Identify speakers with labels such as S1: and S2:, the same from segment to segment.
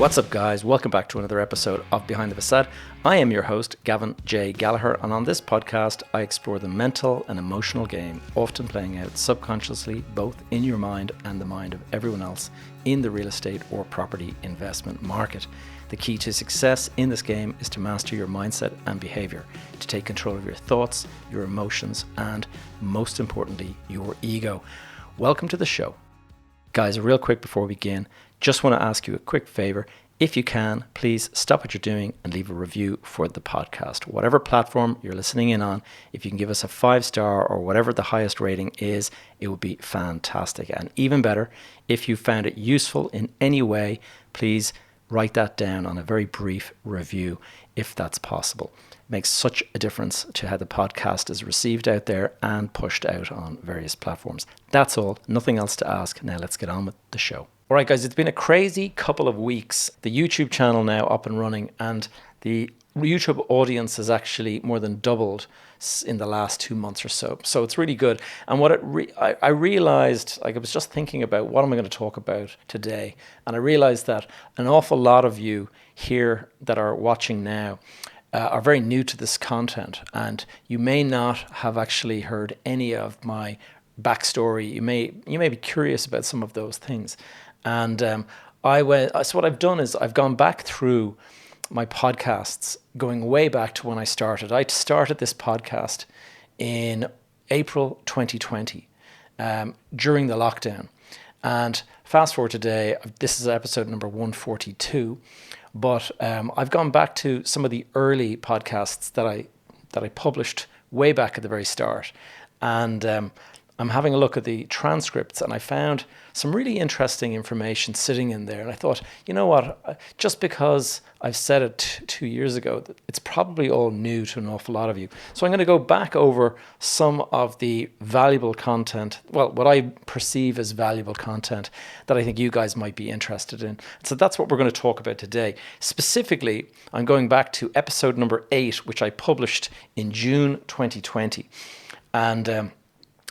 S1: What's up, guys? Welcome back to another episode of Behind the Facade. I am your host, Gavin J. Gallagher, and on this podcast, I explore the mental and emotional game, often playing out subconsciously, both in your mind and the mind of everyone else in the real estate or property investment market. The key to success in this game is to master your mindset and behavior, to take control of your thoughts, your emotions, and most importantly, your ego. Welcome to the show. Guys, real quick before we begin, just want to ask you a quick favor. If you can, please stop what you're doing and leave a review for the podcast. Whatever platform you're listening in on, if you can give us a 5-star or whatever the highest rating is, it would be fantastic. And even better, if you found it useful in any way, please write that down on a very brief review if that's possible. It makes such a difference to how the podcast is received out there and pushed out on various platforms. That's all, nothing else to ask. Now let's get on with the show. All right, guys, it's been a crazy couple of weeks. The YouTube channel now up and running, and the YouTube audience has actually more than doubled in the last 2 months or so. So it's really good. And what I realized, I was just thinking about what am I going to talk about today, and I realized that an awful lot of you here that are watching now are very new to this content, and you may not have actually heard any of my backstory. You may be curious about some of those things. And so what I've done is I've gone back through my podcasts, going way back to when I started. I started this podcast in April 2020, during the lockdown. And fast forward today, this is episode number 142. But I've gone back to some of the early podcasts that I published way back at the very start. And I'm having a look at the transcripts, and I found some really interesting information sitting in there. And I thought, you know what, just because I've said it 2 years ago, it's probably all new to an awful lot of you. So I'm going to go back over some of the valuable content, well, what I perceive as valuable content that I think you guys might be interested in. So that's what we're going to talk about today. Specifically, I'm going back to episode number 8, which I published in June 2020. And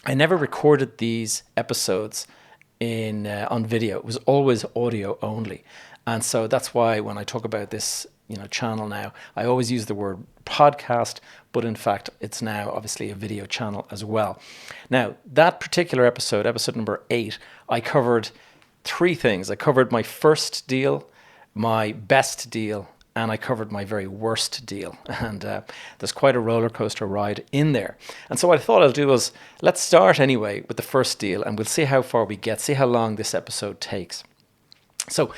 S1: I never recorded these episodes on video. It was always audio only. And so that's why when I talk about this, channel now, I always use the word podcast, but in fact, it's now obviously a video channel as well. Now, that particular episode number 8, I covered 3 things. I covered my first deal, my best deal, and I covered my very worst deal. And there's quite a roller coaster ride in there. And so what I thought I'll do is, let's start anyway with the first deal, and we'll see how far we get, see how long this episode takes. So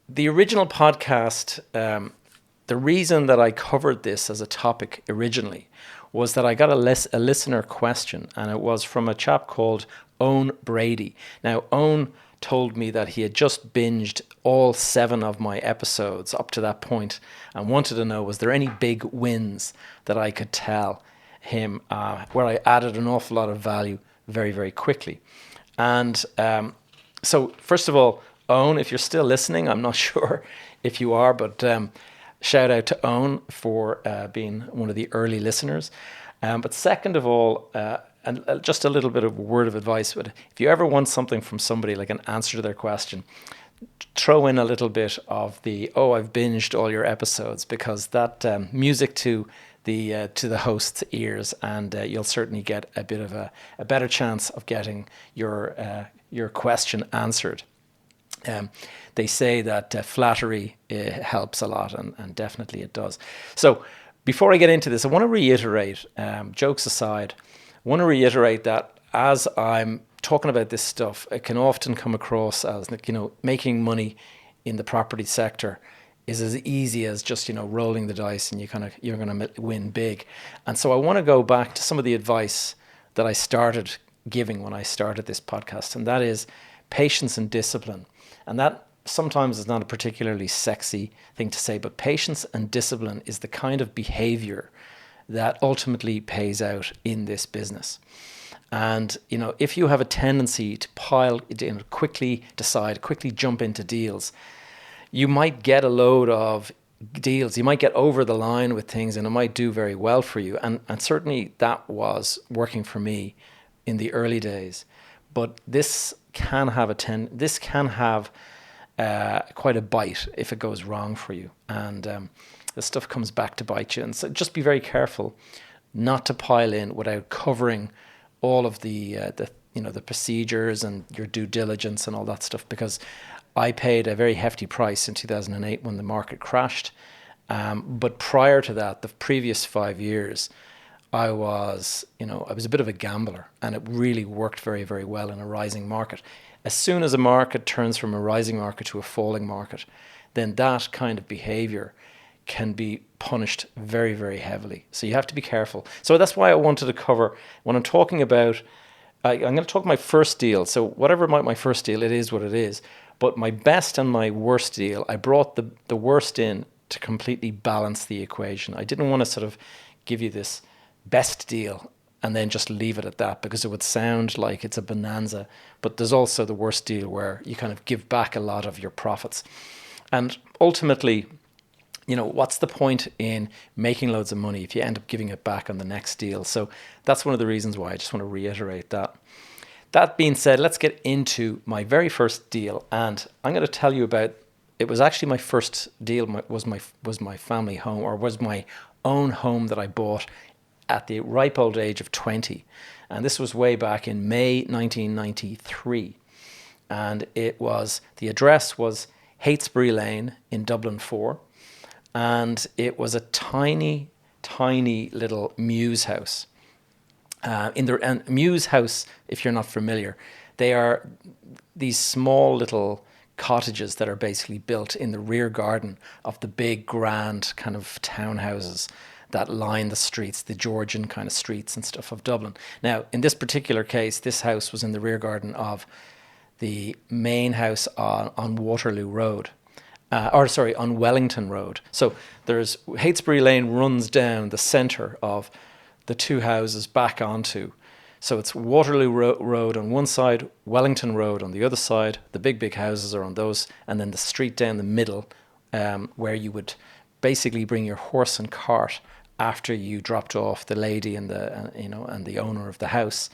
S1: the original podcast, the reason that I covered this as a topic originally was that I got a listener question, and it was from a chap called Owen Brady. Now, Owen told me that he had just binged all 7 of my episodes up to that point and wanted to know, was there any big wins that I could tell him where I added an awful lot of value very, very quickly. And so first of all, Owen, if you're still listening, I'm not sure if you are, but shout out to Owen for being one of the early listeners. But second of all, and just a little bit of a word of advice, but if you ever want something from somebody, like an answer to their question, throw in a little bit of the, I've binged all your episodes, because that music to the host's ears, and you'll certainly get a bit of a better chance of getting your question answered. They say that flattery helps a lot, and definitely it does. So before I get into this, I want to reiterate, jokes aside, I want to reiterate that as I'm talking about this stuff, it can often come across as, making money in the property sector is as easy as just, rolling the dice and you're going to win big. And so I want to go back to some of the advice that I started giving when I started this podcast, and that is patience and discipline. And that sometimes is not a particularly sexy thing to say, but patience and discipline is the kind of behavior that ultimately pays out in this business. And, if you have a tendency to quickly jump into deals, you might get a load of deals. You might get over the line with things, and it might do very well for you. And certainly that was working for me in the early days. But this can have quite a bite if it goes wrong for you. And the stuff comes back to bite you. And so just be very careful not to pile in without covering all of the procedures and your due diligence and all that stuff, because I paid a very hefty price in 2008 when the market crashed. But prior to that, the previous 5 years, I was a bit of a gambler, and it really worked very, very well in a rising market. As soon as a market turns from a rising market to a falling market, then that kind of behavior can be punished very, very heavily. So you have to be careful. So that's why I wanted to cover, when I'm talking about, I'm going to talk my first deal. So whatever my first deal, it is what it is. But my best and my worst deal, I brought the worst in to completely balance the equation. I didn't want to sort of give you this best deal and then just leave it at that, because it would sound like it's a bonanza. But there's also the worst deal where you kind of give back a lot of your profits. And ultimately, what's the point in making loads of money if you end up giving it back on the next deal? So that's one of the reasons why I just want to reiterate that. That being said, let's get into my very first deal. And I'm going to tell you about, it was actually my first deal, was my family home, or was my own home that I bought at the ripe old age of 20. And this was way back in May 1993. And the address was Heytesbury Lane in Dublin 4. And it was a tiny, tiny little mews house. And mews house, if you're not familiar, they are these small little cottages that are basically built in the rear garden of the big, grand kind of townhouses that line the streets, the Georgian kind of streets and stuff of Dublin. Now, in this particular case, this house was in the rear garden of the main house on Waterloo Road. On Wellington Road. So there's Heytesbury Lane runs down the centre of the two houses back onto. So it's Waterloo Road on one side, Wellington Road on the other side. The big houses are on those, and then the street down the middle, where you would basically bring your horse and cart after you dropped off the lady and the owner of the house.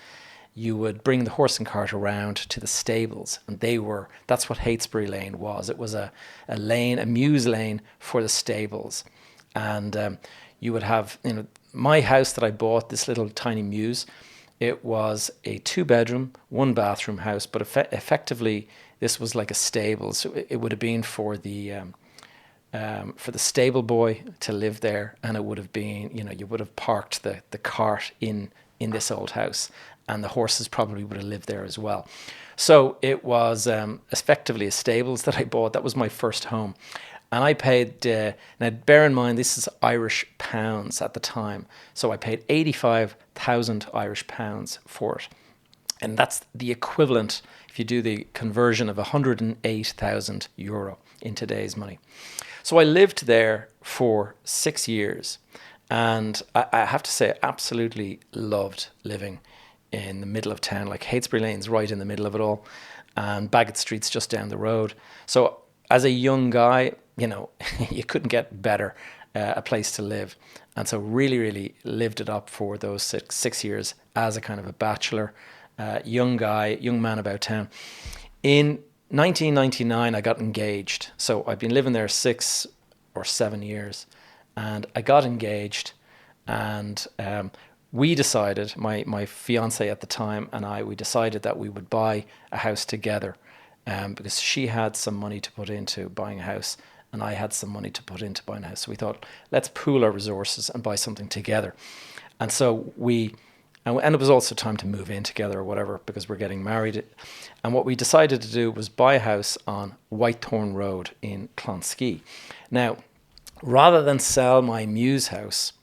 S1: You would bring the horse and cart around to the stables, and that's what Heytesbury Lane was. It was a mews lane for the stables. And you would have, my house that I bought, this little tiny mews, it was a 2-bedroom, 1-bathroom house, but effectively this was like a stable. So it would have been for the stable boy to live there, and it would have been, you would have parked the cart in this old house, and the horses probably would have lived there as well. So it was effectively a stables that I bought. That was my first home. And I paid, now bear in mind, this is Irish pounds at the time. So I paid 85,000 Irish pounds for it. And that's the equivalent, if you do the conversion, of 108,000 euro in today's money. So I lived there for 6 years. And I have to say, I absolutely loved living in the middle of town. Like Heytesbury Lane's right in the middle of it all, and Baggot Street's just down the road. So as a young guy, you couldn't get better a place to live. And so really, really lived it up for those six years as a kind of a bachelor, young man about town. In 1999, I got engaged. So I've been living there 6 or 7 years, and I got engaged, and we decided, my fiance at the time and we decided that we would buy a house together, because she had some money to put into buying a house, and I had some money to put into buying a house. So we thought, let's pool our resources and buy something together. And so and it was also time to move in together or whatever, because we're getting married. And what we decided to do was buy a house on Whitethorn Road in Clonskee. Now, rather than sell my mews house,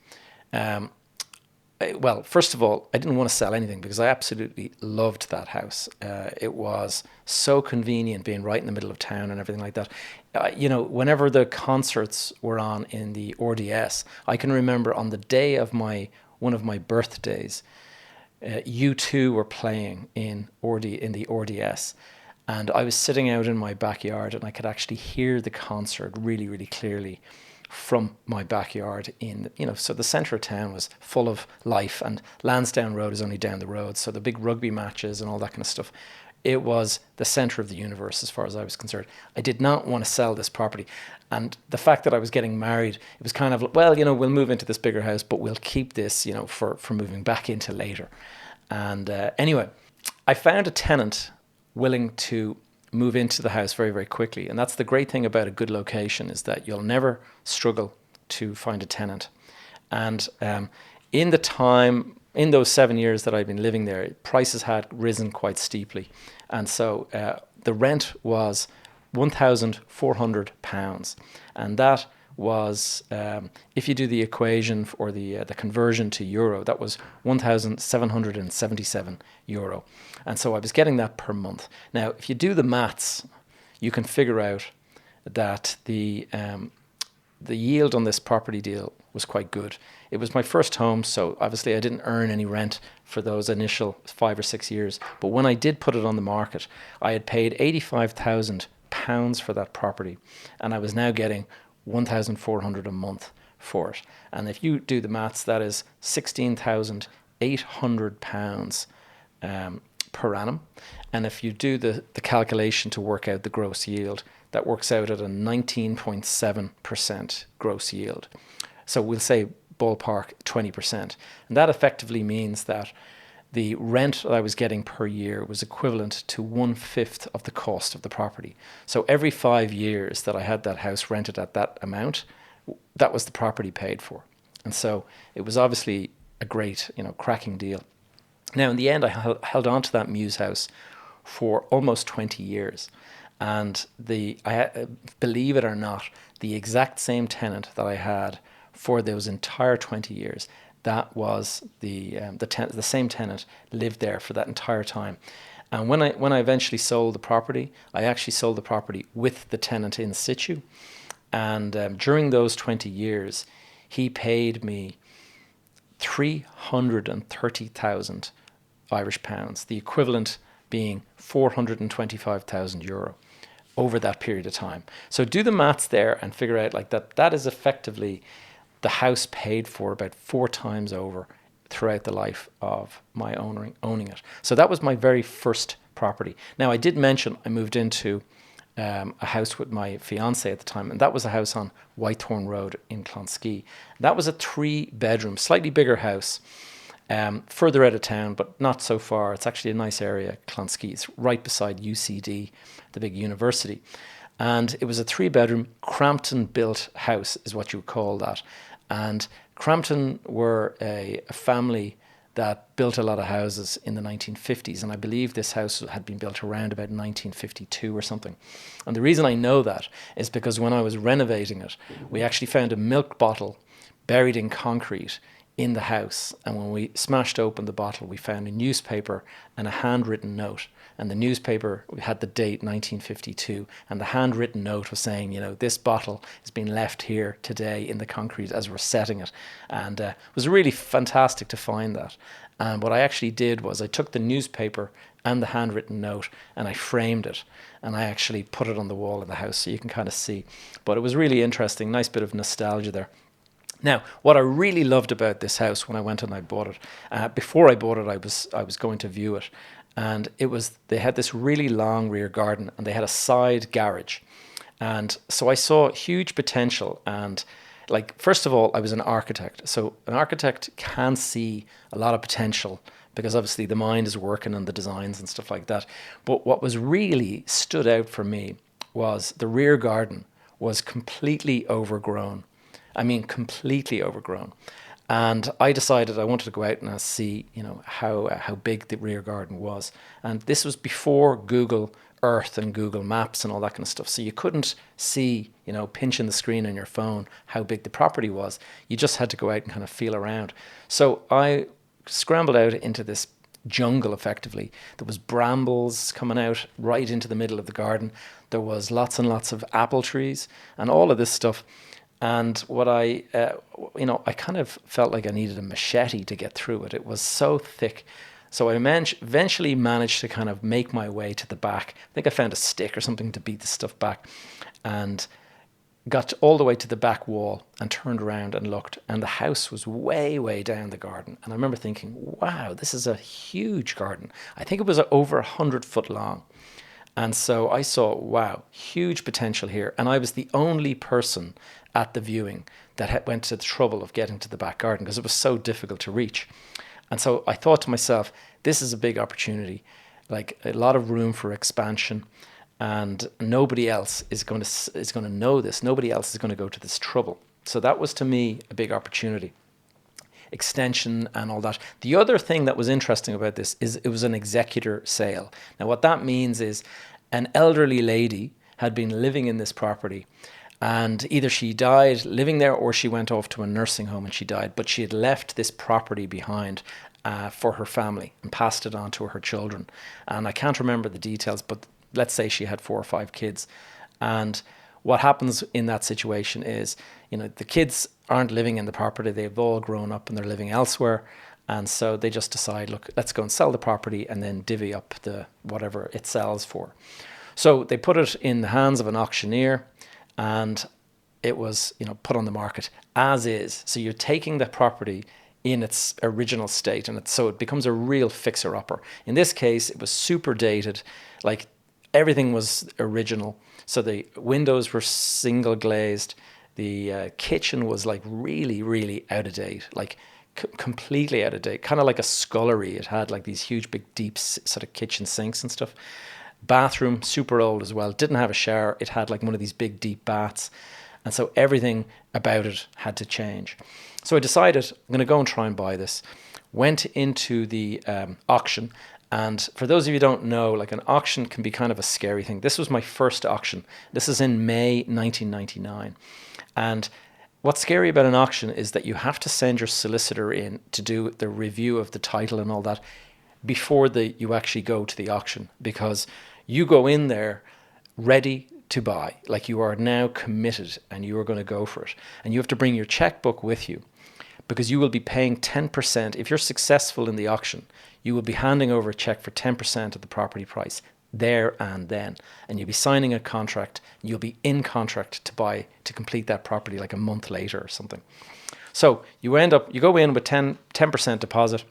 S1: well, first of all, I didn't want to sell anything because I absolutely loved that house. It was so convenient being right in the middle of town and everything like that. Whenever the concerts were on in the RDS, I can remember on the day of one of my birthdays, U2 were playing in the RDS. And I was sitting out in my backyard, and I could actually hear the concert really, really clearly from my backyard so the centre of town was full of life, and Lansdowne Road is only down the road. So the big rugby matches and all that kind of stuff, it was the center of the universe as far as I was concerned. I did not want to sell this property. And the fact that I was getting married, it was kind of, well, we'll move into this bigger house, but we'll keep this, for moving back into later. And anyway, I found a tenant willing to move into the house very, very quickly. And that's the great thing about a good location, is that you'll never struggle to find a tenant. And in those 7 years that I've been living there, prices had risen quite steeply. And so the rent was £1,400. And that was, if you do the equation or the conversion to euro, that was €1,777. And so I was getting that per month. Now, if you do the maths, you can figure out that the yield on this property deal was quite good. It was my first home, so obviously I didn't earn any rent for those initial 5 or 6 years. But when I did put it on the market, I had paid £85,000 for that property, and I was now getting £1,400 a month for it. And if you do the maths, that is £16,800 per annum. And if you do the calculation to work out the gross yield, that works out at a 19.7% gross yield. So we'll say ballpark 20%. And that effectively means that the rent that I was getting per year was equivalent to 1/5 of the cost of the property. So every 5 years that I had that house rented at that amount, that was the property paid for. And so it was obviously a great, cracking deal. Now, in the end, I held on to that Mews house for almost 20 years. And believe it or not, the exact same tenant that I had for those entire 20 years, that was the same tenant lived there for that entire time. And when I eventually sold the property, I actually sold the property with the tenant in situ. And during those 20 years, he paid me 330,000 Irish pounds, the equivalent being €425,000 over that period of time. So do the maths there and figure out like that is effectively the house paid for about 4 times over throughout the life of my owning it. So that was my very first property. Now, I did mention I moved into a house with my fiance at the time, and that was a house on Whitethorn Road in Clonskee. That was a 3-bedroom, slightly bigger house, further out of town, but not so far. It's actually a nice area, Clonskee. It's right beside UCD, the big university. And it was a 3-bedroom Crampton-built house, is what you would call that. And Crampton were a family that built a lot of houses in the 1950s. And I believe this house had been built around about 1952 or something. And the reason I know that is because when I was renovating it, we actually found a milk bottle buried in concrete in the house. And when we smashed open the bottle, we found a newspaper and a handwritten note. And the newspaper had the date 1952, and the handwritten note was saying, this bottle has been left here today in the concrete as we're setting it. And it was really fantastic to find that. And what I actually did was I took the newspaper and the handwritten note and I framed it, and I actually put it on the wall in the house so you can kind of see. But it was really interesting, nice bit of nostalgia there. Now, what I really loved about this house when I went and I bought it, before I bought it, I was going to view it. And they had this really long rear garden, and they had a side garage. And so I saw huge potential. And first of all, I was an architect. So an architect can see a lot of potential because obviously the mind is working on the designs and stuff like that. But what was really stood out for me was the rear garden was completely overgrown. I mean, completely overgrown. And I decided I wanted to go out and see, how big the rear garden was. And this was before Google Earth and Google Maps and all that kind of stuff. So you couldn't see, pinching the screen on your phone how big the property was. You just had to go out and kind of feel around. So I scrambled out into this jungle, effectively. There was brambles coming out right into the middle of the garden. There was lots and lots of apple trees and all of this stuff. And what I kind of felt like I needed a machete to get through it. It was so thick. So I eventually managed to kind of make my way to the back. I think I found a stick or something to beat the stuff back and got all the way to the back wall and turned around and looked, and the house was way, way down the garden. And I remember thinking, wow, this is a huge garden. I think it was over 100 foot long. And so I saw, wow, huge potential here. And I was the only person at the viewing that went to the trouble of getting to the back garden because it was so difficult to reach. And so I thought to myself, this is a big opportunity, like a lot of room for expansion. And nobody else is going to know this. Nobody else is going to go to this trouble. So that was, to me, a big opportunity. Extension and all that. The other thing that was interesting about this is it was an executor sale. Now, what that means is an elderly lady had been living in this property, and either she died living there or she went off to a nursing home and she died, but she had left this property behind for her family and passed it on to her children. And I can't remember the details, but let's say she had 4 or 5 kids. And what happens in that situation is, the kids aren't living in the property. They've all grown up and they're living elsewhere. And so they just decide, look, let's go and sell the property and then divvy up the whatever it sells for. So they put it in the hands of an auctioneer, and it was, put on the market as is. So you're taking the property in its original state, and so it becomes a real fixer-upper. In this case, it was super dated, like everything was original. So the windows were single glazed. The kitchen was like really, really out of date, like completely out of date, kind of like a scullery. It had like these huge, big, deep sort of kitchen sinks and stuff. Bathroom, super old as well. Didn't have a shower. It had like one of these big, deep baths. And so everything about it had to change. So I decided I'm going to go and try and buy this. Went into the auction. And for those of you who don't know, like an auction can be kind of a scary thing. This was my first auction. This is in May 1999. And what's scary about an auction is that you have to send your solicitor in to do the review of the title and all that before you actually go to the auction, because you go in there ready to buy, like you are now committed and you are going to go for it. And you have to bring your checkbook with you, because you will be paying 10%. If you're successful in the auction, you will be handing over a check for 10% of the property price there and then. And you'll be signing a contract. You'll be in contract to complete that property like a month later or something. So you go in with 10% deposit,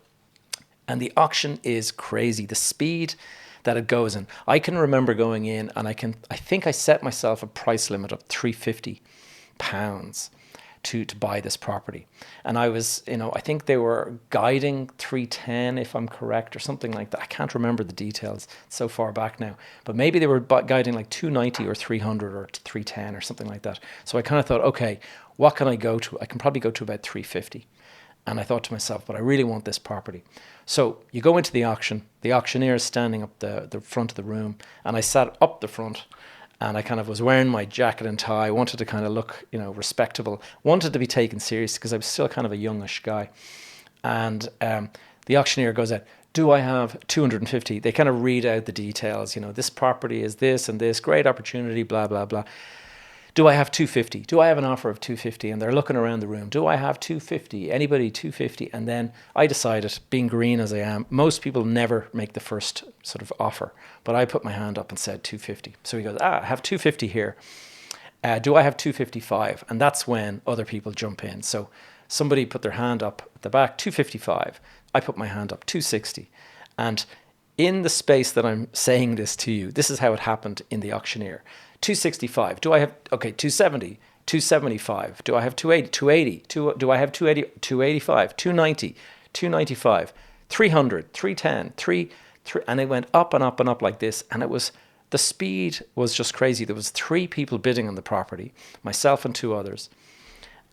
S1: and the auction is crazy. The speed that it goes in. I can remember going in, and I think I set myself a price limit of £350 to buy this property. And I was, I think they were guiding 310, if I'm correct, or something like that. I can't remember the details, so far back now, but maybe they were guiding like 290 or 300 or 310 or something like that. So I kind of thought, okay, what can I go to? I can probably go to about 350. And I thought to myself, but I really want this property. So you go into the auction. The auctioneer is standing up the front of the room, and I sat up the front, and I kind of was wearing my jacket and tie. Wanted to kind of look, respectable. Wanted to be taken serious because I was still kind of a youngish guy. And the auctioneer goes out, do I have 250? They kind of read out the details. This property is this and this, great opportunity, blah, blah, blah. Do I have 250? Do I have an offer of 250? And they're looking around the room. Do I have 250? Anybody 250? And then I decided, being green as I am, most people never make the first sort of offer. But I put my hand up and said 250. So he goes, I have 250 here. Do I have 255? And that's when other people jump in. So somebody put their hand up at the back, 255. I put my hand up, 260. And in the space that I'm saying this to you, this is how it happened in the auctioneer. 265. Do I have, 270, 275. Do I have 280, 280? Do I have 280, 285, 290, 295, 300, 310, 3, and it went up and up and up like this. And the speed was just crazy. There was 3 people bidding on the property, myself and 2 others.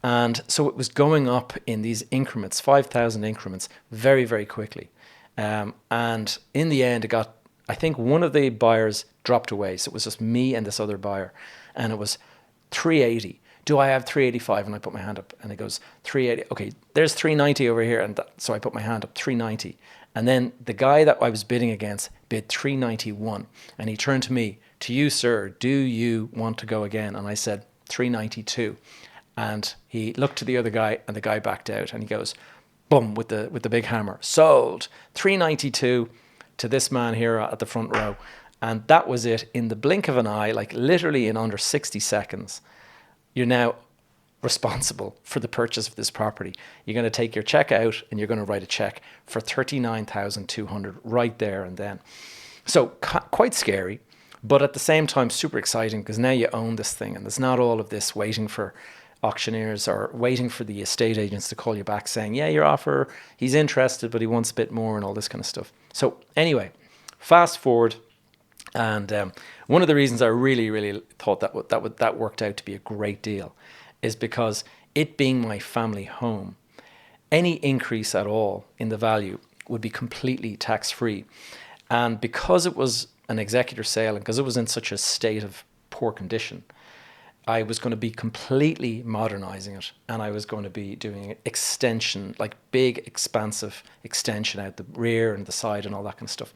S1: And so it was going up in these increments, 5,000 increments, very, very quickly. And in the end, I think one of the buyers dropped away. So it was just me and this other buyer. And it was 380. Do I have 385? And I put my hand up, and it goes 380. Okay, there's 390 over here. And so I put my hand up, 390. And then the guy that I was bidding against bid 391. And he turned to me, to you, sir, do you want to go again? And I said, 392. And he looked to the other guy, and the guy backed out, and he goes, boom, with the big hammer, sold, 392 to this man here at the front row. And that was it. In the blink of an eye, like literally in under 60 seconds, you're now responsible for the purchase of this property. You're going to take your check out and you're going to write a check for 39,200 right there and then. So quite scary, but at the same time super exciting, because now you own this thing and there's not all of this waiting for auctioneers or waiting for the estate agents to call you back saying, yeah, your offer, he's interested, but he wants a bit more and all this kind of stuff. So anyway, fast forward. And one of the reasons I really thought that worked out to be a great deal is because it being my family home, any increase at all in the value would be completely tax-free. And because it was an executor sale and because it was in such a state of poor condition, I was going to be completely modernizing it, and I was going to be doing an extension, like big expansive extension out the rear and the side and all that kind of stuff.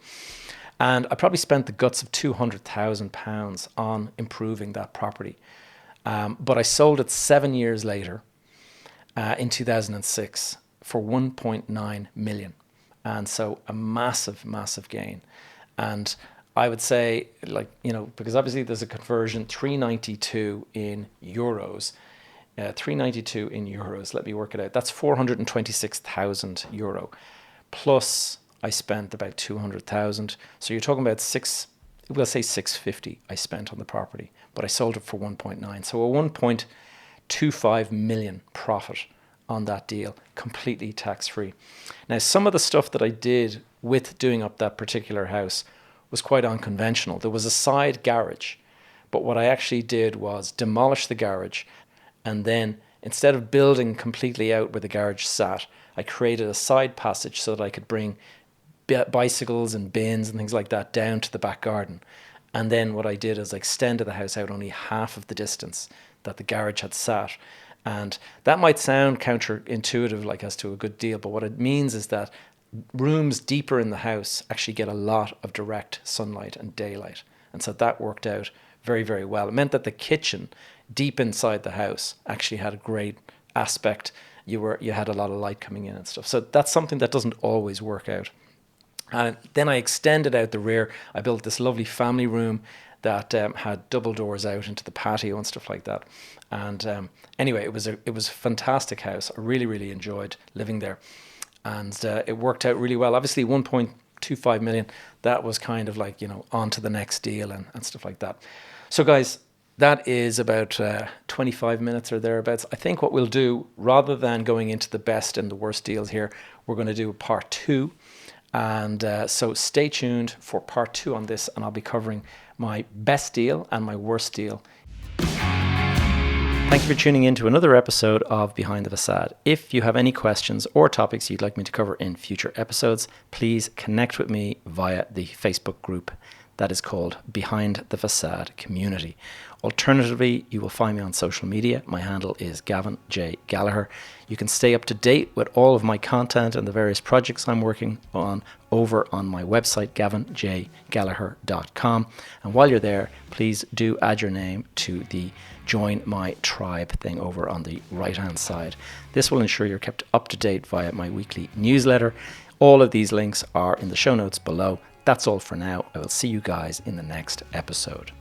S1: And I probably spent the guts of £200,000 on improving that property. But I sold it 7 years later in 2006 for 1.9 million. And so a massive gain. And I would say, like, you know, because obviously there's a conversion, 392 in euros. 392 in euros, let me work it out. That's 426,000 euro. Plus I spent about 200,000. So you're talking about 650 I spent on the property, but I sold it for 1.9. So a 1.25 million profit on that deal, completely tax-free. Now, some of the stuff that I did with doing up that particular house was quite unconventional. There was a side garage, but what I actually did was demolish the garage, and then instead of building completely out where the garage sat, I created a side passage so that I could bring bicycles and bins and things like that down to the back garden. And then what I did is I extended the house out only half of the distance that the garage had sat. And that might sound counterintuitive, like as to a good deal, but what it means is that rooms deeper in the house actually get a lot of direct sunlight and daylight. And so that worked out very well. It meant that the kitchen deep inside the house actually had a great aspect. You had a lot of light coming in and stuff. So that's something that doesn't always work out. And then I extended out the rear. I built this lovely family room that had double doors out into the patio and stuff like that. And anyway, it was a fantastic house. I really enjoyed living there. And it worked out really well. Obviously, 1.25 million, that was kind of like, you know, on to the next deal and stuff like that. So guys, that is about 25 minutes or thereabouts. I think what we'll do, rather than going into the best and the worst deals here, we're going to do part 2. And so stay tuned for part 2 on this, and I'll be covering my best deal and my worst deal. Thank you for tuning in to another episode of Behind the Facade. If you have any questions or topics you'd like me to cover in future episodes, please connect with me via the Facebook group that is called Behind the Facade Community. Alternatively, you will find me on social media. My handle is Gavin J. Gallagher. You can stay up to date with all of my content and the various projects I'm working on over on my website, gavinjgallagher.com. And while you're there, please do add your name to the Join My Tribe thing over on the right-hand side. This will ensure you're kept up to date via my weekly newsletter. All of these links are in the show notes below. That's all for now. I will see you guys in the next episode.